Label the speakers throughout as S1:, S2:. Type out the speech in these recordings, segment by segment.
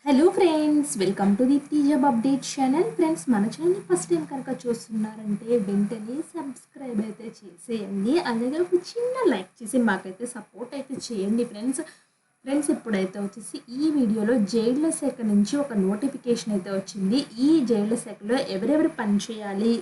S1: Hello friends, welcome to Deepthi job update channel. Friends, మన ఛానల్ని first time కనుక చూస్తున్నారంటే వెంటనే సబ్స్క్రైబ్ అయితే చేసేయండి. అలాగే ఒక చిన్న లైక్ చేసి మాకైతే సపోర్ట్ అయితే చేయండి ఫ్రెండ్స్ ఇప్పుడైతే వచ్చేసి ఈ వీడియోలో జైళ్ల శాఖ నుంచి ఒక నోటిఫికేషన్ అయితే వచ్చింది. ఈ జైళ్ల శాఖలో ఎవరెవరు పని చేయాలి,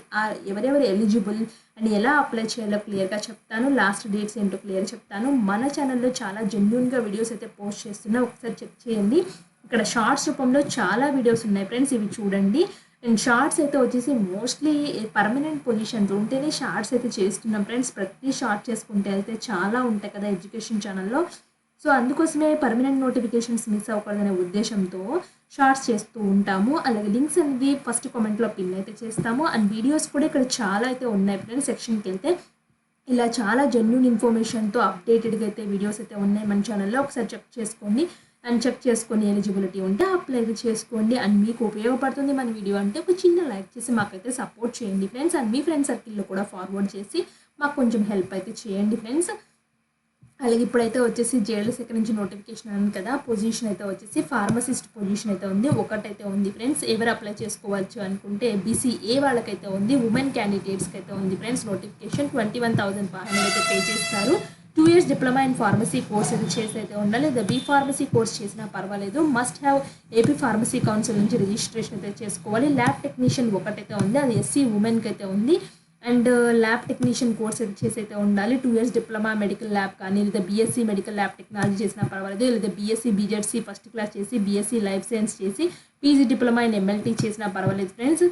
S1: ఎవరెవరు ఎలిజిబుల్ అండ్ ఎలా అప్లై చేయాలో క్లియర్గా చెప్తాను. లాస్ట్ డేట్స్ ఏంటో క్లియర్ చెప్తాను. మన ఛానల్లో చాలా జెన్యూన్గా వీడియోస్ అయితే పోస్ట్ చేస్తున్నా, ఒకసారి చెక్ చేయండి. ఇక్కడ షార్ట్స్ రూపంలో చాలా వీడియోస్ ఉన్నాయి ఫ్రెండ్స్, ఇవి చూడండి. అండ్ షార్ట్స్ అయితే వచ్చేసి మోస్ట్లీ పర్మనెంట్ పొజిషన్స్ ఉంటేనే షార్ట్స్ అయితే చేస్తున్నాం ఫ్రెండ్స్. ప్రతి షార్ట్ చేసుకుంటే అయితే చాలా ఉంటాయి కదా ఎడ్యుకేషన్ ఛానల్లో. సో అందుకోసమే పర్మనెంట్ నోటిఫికేషన్స్ మిస్ అవ్వకూడదనే ఉద్దేశంతో షార్ట్స్ చేస్తూ ఉంటాము. అలాగే లింక్స్ అనేది ఫస్ట్ కామెంట్లో పిన్ అయితే చేస్తాము. అండ్ వీడియోస్ కూడా ఇక్కడ చాలా అయితే ఉన్నాయి ఫ్రెండ్స్. సెక్షన్కి వెళ్తే ఇలా చాలా జెన్యూన్ ఇన్ఫర్మేషన్తో అప్డేటెడ్గా అయితే వీడియోస్ అయితే ఉన్నాయి మన ఛానల్లో. ఒకసారి చెక్ చేసుకోండి. అండ్ చెక్ చేసుకొని ఎలిజిబిలిటీ ఉంటే అప్లై చేసుకోండి. అండ్ మీకు ఉపయోగపడుతుంది మన వీడియో అంటే ఒక చిన్న లైక్ చేసి మాకైతే సపోర్ట్ చేయండి ఫ్రెండ్స్. అండ్ మీ ఫ్రెండ్స్ సర్కిల్లో కూడా ఫార్వర్డ్ చేసి మాకు కొంచెం హెల్ప్ అయితే చేయండి ఫ్రెండ్స్. అలాగే ఇప్పుడైతే వచ్చేసి జైళ్ళ శాఖ నుంచి నోటిఫికేషన్ ఉంది కదా, పొజిషన్ అయితే వచ్చేసి ఫార్మసిస్ట్ పొజిషన్ అయితే ఉంది, ఒకటైతే ఉంది ఫ్రెండ్స్. ఎవరు అప్లై చేసుకోవచ్చు అనుకుంటే బీసీఏ వాళ్ళకైతే ఉంది, ఉమెన్ క్యాండిడేట్స్కి అయితే ఉంది ఫ్రెండ్స్. నోటిఫికేషన్ 21,500 అయితే పే చేస్తారు. 2 years diploma in pharmacy course అయితే చేసి అయితే ఉండాలి. లేదా బీ ఫార్మసీ కోర్స్ చేసినా పర్వాలేదు. Must have AP pharmacy council నుంచి రిజిస్ట్రేషన్ అయితే చేసుకోవాలి. ల్యాబ్ టెక్నీషియన్ ఒకటైతే ఉంది, అది ఎస్సీ ఉమెన్కి అయితే ఉంది. అండ్ ల్యాబ్ టెక్నీషియన్ కోర్స్ అయితే చేసి అయితే ఉండాలి. 2 years డిప్లొమా మెడికల్ ల్యాబ్ కానీ, లేదా బీఎస్సీ మెడికల్ ల్యాబ్ టెక్నాలజీ చేసినా పర్వాలేదు. లేదా బీఎస్సీ బీజెడ్సీ ఫస్ట్ క్లాస్ చేసి, బీఎస్సీ లైఫ్ సైన్స్ చేసి, పీజీ డిప్లొమా ఇన్ ఎంఎల్టీ చేసినా పర్వాలేదు ఫ్రెండ్స్.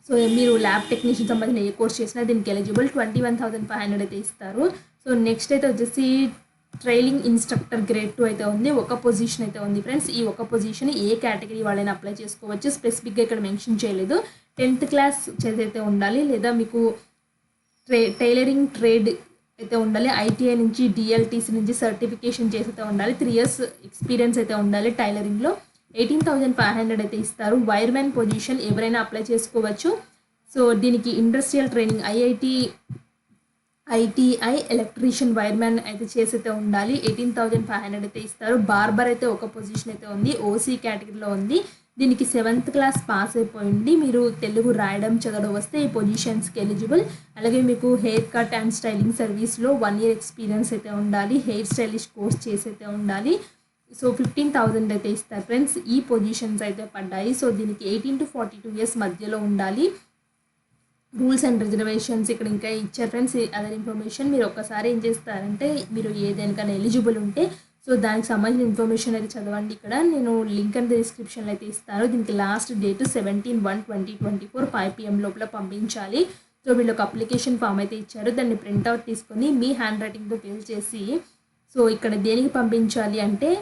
S1: సో మీరు ల్యాబ్ టెక్నీషియన్ సంబంధించిన ఏ కోర్స్ చేసినా దీనికి ఎలిజిబుల్. 21,500 అయితే ఇస్తారు. సో నెక్స్ట్ అయితే వచ్చేసి ట్రైలింగ్ ఇన్స్ట్రక్టర్ గ్రేడ్ 2 అయితే ఉంది, ఒక పొజిషన్ అయితే ఉంది ఫ్రెండ్స్. ఈ ఒక పొజిషన్ ఏ కేటగిరీ వాళ్ళైనా అప్లై చేసుకోవచ్చు. స్పెసిఫిక్గా ఇక్కడ మెన్షన్ చేయలేదు. 10th క్లాస్ చదివితే ఉండాలి, లేదా మీకు టైలరింగ్ ట్రేడ్ అయితే ఉండాలి. ఐటీఐ నుంచి, డిఎల్టీసీ నుంచి సర్టిఫికేషన్ చేసి అయితే ఉండాలి. 3 years ఎక్స్పీరియన్స్ అయితే ఉండాలి టైలరింగ్లో. 18,500 అయితే ఇస్తారు. వైర్మెన్ పొజిషన్ ఎవరైనా అప్లై చేసుకోవచ్చు. సో దీనికి industrial training ITI electrician wiremen అయితే చేసి అయితే ఉండాలి. 18,500 అయితే ఇస్తారు. బార్బర్ అయితే ఒక పొజిషన్ అయితే ఉంది, ఓసీ కేటగిరీలో ఉంది. దీనికి 7th క్లాస్ పాస్ అయిపోయింది, మీరు తెలుగు రాయడం చదవడం వస్తే ఈ పొజిషన్స్కి ఎలిజిబుల్. అలాగే మీకు హెయిర్ కట్ అండ్ స్టైలింగ్ సర్వీస్లో 1 year ఎక్స్పీరియన్స్ అయితే ఉండాలి. హెయిర్ స్టైలిష్ కోర్స్ చేసి అయితే ఉండాలి. సో 15,000 అయితే ఇస్తారు ఫ్రెండ్స్. ఈ పొజిషన్స్ అయితే పడ్డాయి. సో దీనికి 18 to 42 years మధ్యలో ఉండాలి. రూల్స్ అండ్ రిజర్వేషన్స్ ఇక్కడ ఇంకా ఇచ్చారు ఫ్రెండ్స్. అదర్ ఇన్ఫర్మేషన్ మీరు ఒక్కసారి ఏం చేస్తారంటే, మీరు ఏదైనా ఎలిజిబుల్ ఉంటే సో దానికి సంబంధించిన ఇన్ఫర్మేషన్ అయితే చదవండి. ఇక్కడ నేను లింక్ అనేది డిస్క్రిప్షన్లో అయితే ఇస్తాను. దీనికి లాస్ట్ డేట్ 17/1/2024 5 PM లోపల పంపించాలి. సో వీళ్ళు ఒక అప్లికేషన్ ఫామ్ అయితే ఇచ్చారు, దాన్ని ప్రింట్అవుట్ తీసుకొని మీ హ్యాండ్ రైటింగ్తో ఫిల్ చేసి సో ఇక్కడ దేనికి పంపించాలి అంటే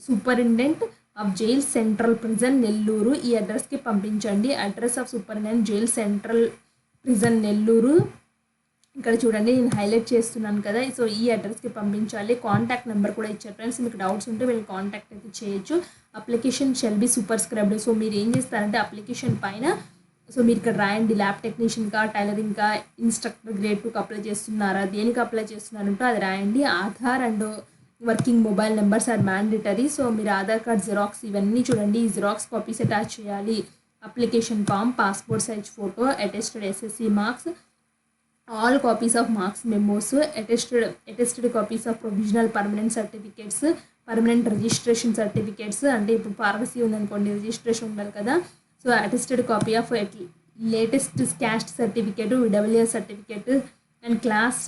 S1: superintendent of jail central prison Nellore ఈ అడ్రస్కి పంపించండి. Address of superintendent jail central prison Nellore ఇక్కడ చూడండి, నేను హైలైట్ చేస్తున్నాను కదా. సో ఈ అడ్రస్కి పంపించాలి. కాంటాక్ట్ నెంబర్ కూడా ఇచ్చారు ఫ్రెండ్స్. మీకు డౌట్స్ ఉంటే వీళ్ళు కాంటాక్ట్ అయితే చేయొచ్చు. Application shall be superscribed. So మీరు ఏం చేస్తారంటే అప్లికేషన్ పైన సో మీరు ఇక్కడ రాయండి, ల్యాబ్ టెక్నీషియన్గా, టైలరింగ్గా, ఇన్స్ట్రక్టర్ గ్రేడ్ 2కి అప్లై చేస్తున్నారా, దేనికి అప్లై చేస్తున్నారంటో అది రాయండి. Aadhaar and working mobile numbers are mandatory. So మీరు ఆధార్ కార్డ్ జిరాక్స్ ఇవన్నీ చూడండి, ఈ జిరాక్స్ కాపీస్ అటాచ్ చేయాలి. Application form, passport size photo, attested SSC marks, all copies of marks memos, attested copies of provisional permanent certificates, permanent registration certificates. అంటే ఇప్పుడు pharmacy ఉందనుకోండి, registration ఉండాలి కదా. So attested copy of latest caste certificate, EWS certificate and class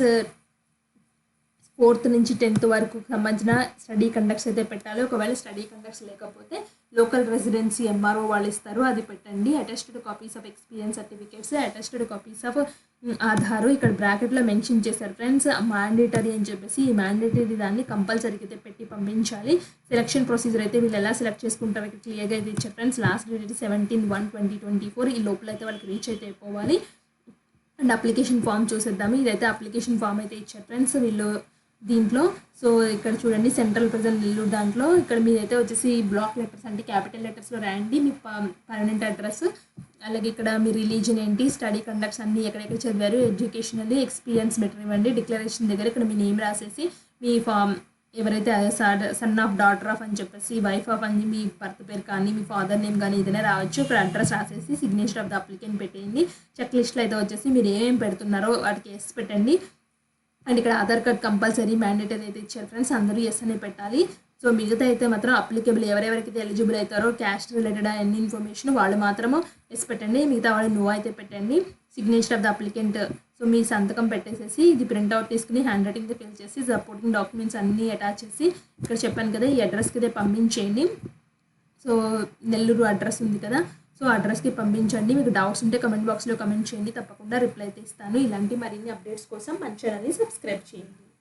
S1: 4th నుంచి 10th వరకు సంబంధించిన study conducts అయితే పెట్టాలి. ఒకవేళ స్టడీ కండక్ట్స్ లేకపోతే లోకల్ రెసిడెన్సీ ఎంఆర్ఓ వాళ్ళు ఇస్తారు, అది పెట్టండి. Attested copies of experience certificates, attested copies of Aadhaar ఇక్కడ బ్రాకెట్లో మెన్షన్ చేశారు ఫ్రెండ్స్. మ్యాండేటరీ అని చెప్పేసి ఈ మ్యాండేటరీ దాన్ని కంపల్సరీగా అయితే పెట్టి పంపించాలి. సెలక్షన్ ప్రొసీజర్ అయితే వీళ్ళు ఎలా సెలెక్ట్ చేసుకుంటారో ఇక్కడ క్లియర్గా అయితే ఇచ్చారు ఫ్రెండ్స్. లాస్ట్ డేట్ 17/1/2024 ఈ లోపల అయితే వాళ్ళకి రీచ్ అయితే అయిపోవాలి. అండ్ అప్లికేషన్ ఫామ్ చూసేద్దాము. ఇదైతే అప్లికేషన్ ఫామ్ అయితే ఇచ్చారు ఫ్రెండ్స్ వీళ్ళు దీంట్లో. సో ఇక్కడ చూడండి, సెంట్రల్ ప్రిజన్ నెల్లూరు దాంట్లో ఇక్కడ మీరైతే వచ్చేసి బ్లాక్ లెటర్స్ అంటే క్యాపిటల్ లెటర్స్లో రాయండి మీ పర్మనెంట్ అడ్రస్. అలాగే ఇక్కడ మీ రిలీజన్ ఏంటి, స్టడీ కండక్ట్స్ అన్నీ ఎక్కడెక్కడ చదివారు, ఎడ్యుకేషనల్ ఎక్స్పీరియన్స్ బెటర్ ఇవ్వండి. డిక్లరేషన్ దగ్గర ఇక్కడ మీ నేమ్ రాసేసి మీ ఎవరైతే సన్ ఆఫ్ డాటర్ ఆఫ్ అని చెప్పేసి వైఫ్ ఆఫ్ అని మీ భర్త పేరు కానీ మీ ఫాదర్ నేమ్ కానీ ఏదైనా రావచ్చు. ఇక్కడ అడ్రస్ రాసేసి సిగ్నేచర్ ఆఫ్ ద అప్లికెంట్ పెట్టేయండి. చెక్ లిస్ట్లో అయితే వచ్చేసి మీరు ఏమేమి పెడుతున్నారో వాటికి ఎస్ పెట్టండి. అండ్ ఇక్కడ ఆధార్ కార్డ్ కంపల్సరీ మ్యాండేటరీ అయితే ఇచ్చారు ఫ్రెండ్స్, అందరూ ఎస్ అనే పెట్టాలి. సో మిగతా అయితే మాత్రం అప్లికేబుల్ ఎవరెవరికి ఎలిజిబుల్ అవుతారో క్యాస్ట్ రిలేటెడ్ అన్ని ఇన్ఫర్మేషన్ వాళ్ళు మాత్రము ఎస్ పెట్టండి, మిగతా వాళ్ళు నో అయితే పెట్టండి. Signature of the applicant, so మీ సంతకం పెట్టేసేసి ఇది ప్రింట్అవుట్ తీసుకుని హ్యాండ్ రైటింగ్తో ఫిల్ చేసి సపోర్టింగ్ డాక్యుమెంట్స్ అన్నీ అటాచ్ చేసి ఇక్కడ చెప్పాను కదా ఈ అడ్రస్కి అయితే పంపించేయండి. సో నెల్లూరు అడ్రస్ ఉంది కదా, సో అడ్రస్కి పంపించండి. మీకు డౌట్స్ ఉంటే కమెంట్ బాక్స్లో కమెంట్ చేయండి, తప్పకుండా రిప్లై అయితే ఇస్తాను. ఇలాంటి మరిన్ని అప్డేట్స్ కోసం మన ఛానల్ని సబ్స్క్రైబ్ చేయండి.